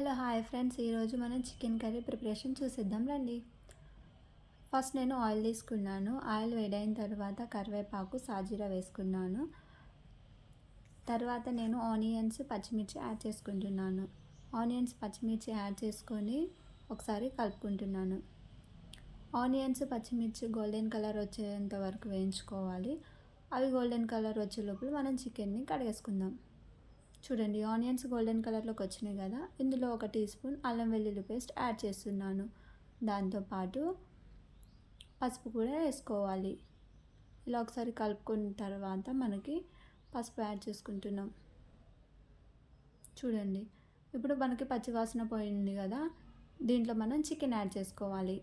Hello hi friends, ఈరోజు మనం chicken curry preparation చూసేద్దాం రండి. ఫస్ట్ నేను ఆయిల్ తీసుకున్నాను. ఆయిల్ వేడైన తర్వాత కరివేపాకు సాజీరా వేసుకున్నాను. తర్వాత నేను ఆనియన్స్ పచ్చిమిర్చి యాడ్ చేసుకుంటున్నాను. ఆనియన్స్ పచ్చిమిర్చి యాడ్ చేసుకొని ఒకసారి కలుపుకుంటున్నాను. ఆనియన్స్ పచ్చిమిర్చి గోల్డెన్ కలర్ వచ్చేంత వరకు వేయించుకోవాలి. అవి గోల్డెన్ కలర్ వచ్చే లోపల మనం చికెన్ని కడిగేసుకుందాం. చూడండి, ఆనియన్స్ గోల్డెన్ కలర్లోకి వచ్చినాయి కదా. ఇందులో 1 టీ స్పూన్ అల్లం వెల్లుల్లి పేస్ట్ యాడ్ చేస్తున్నాను. దాంతోపాటు పసుపు కూడా వేసుకోవాలి. ఇలా ఒకసారి కలుపుకున్న తర్వాత మనకి పసుపు యాడ్ చేసుకుంటున్నాం. చూడండి, ఇప్పుడు మనకి పచ్చివాసన పోయింది కదా. దీంట్లో మనం చికెన్ యాడ్ చేసుకోవాలి.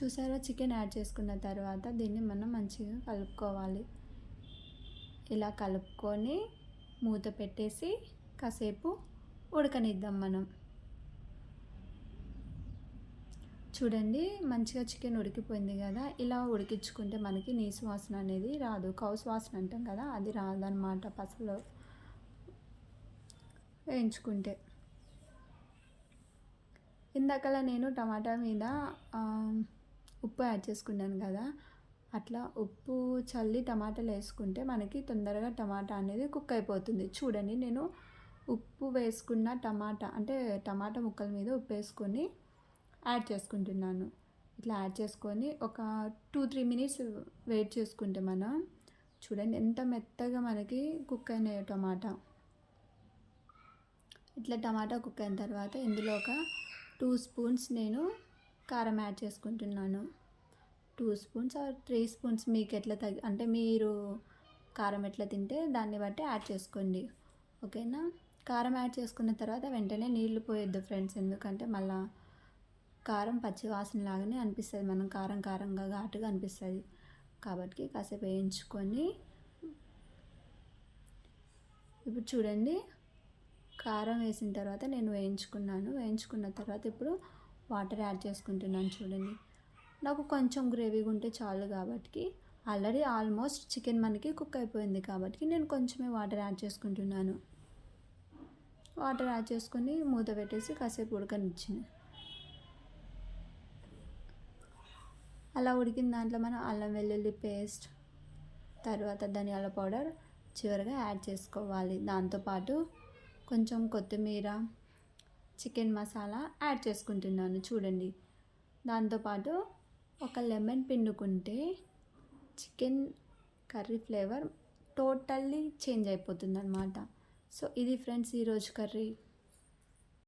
చూసారా, చికెన్ యాడ్ చేసుకున్న తర్వాత దీన్ని మనం మంచిగా కలుపుకోవాలి. ఇలా కలుపుకొని మూత పెట్టేసి కాసేపు ఉడకనిద్దాం మనం. చూడండి, మంచిగా చికెన్ ఉడికిపోయింది కదా. ఇలా ఉడికించుకుంటే మనకి నీసు వాసన అనేది రాదు. కౌసు వాసన అంటాం కదా, అది రాదనమాట పసుపులో వేయించుకుంటే. ఇందాకలా నేను టమాటా మీద ఉప్పు యాడ్ చేసుకున్నాను కదా. అట్లా ఉప్పు చల్లి టమాటాలు వేసుకుంటే మనకి తొందరగా టమాటా అనేది కుక్ అయిపోతుంది. చూడండి, నేను ఉప్పు వేసుకున్న టమాటా ముక్కల మీద ఉప్పు వేసుకొని యాడ్ చేసుకుంటున్నాను. ఇట్లా యాడ్ చేసుకొని ఒక 2-3 మినిట్స్ వెయిట్ చేసుకుంటే మనం చూడండి ఎంత మెత్తగా మనకి కుక్ అయినాయో టమాటా. ఇట్లా టమాటా కుక్ అయిన తర్వాత ఇందులో ఒక 2 స్పూన్స్ నేను కారం యాడ్ చేసుకుంటున్నాను. 2 స్పూన్స్ ఆర్ 3 స్పూన్స్ మీకు ఎట్లా అంటే మీరు కారం ఎట్లా తింటే దాన్ని బట్టి యాడ్ చేసుకోండి, ఓకేనా. కారం యాడ్ చేసుకున్న తర్వాత వెంటనే నీళ్లు పోయొద్దు ఫ్రెండ్స్, ఎందుకంటే మళ్ళీ కారం పచ్చి వాసన లాగానే అనిపిస్తుంది, మనం కారంగా ఘాటుగా అనిపిస్తుంది. కాబట్టి కాసేపు వేయించుకొని ఇప్పుడు చూడండి, కారం వేసిన తర్వాత నేను వేయించుకున్న తర్వాత ఇప్పుడు వాటర్ యాడ్ చేసుకుంటున్నాను. చూడండి, నాకు కొంచెం గ్రేవీగా ఉంటే చాలు కాబట్టి ఆల్రెడీ ఆల్మోస్ట్ చికెన్ మనకి కుక్ అయిపోయింది కాబట్టి నేను కొంచెమే వాటర్ యాడ్ చేసుకుంటున్నాను. వాటర్ యాడ్ చేసుకొని మూత పెట్టేసి కాసేపు ఉడకనిచ్చింది. అలా ఉడికిన దాంట్లో మనం అల్లం వెల్లుల్లి పేస్ట్, తర్వాత ధనియాల పౌడర్ చివరిగా యాడ్ చేసుకోవాలి. దాంతోపాటు కొంచెం కొత్తిమీర, చికెన్ మసాలా యాడ్ చేసుకుంటున్నాను. చూడండి, దాంతోపాటు ఒక లెమన్ పిండుకుంటే chicken curry flavour totally change అయిపోతుంది అన్నమాట. సో ఇది ఫ్రెండ్స్ ఈరోజు కర్రీ.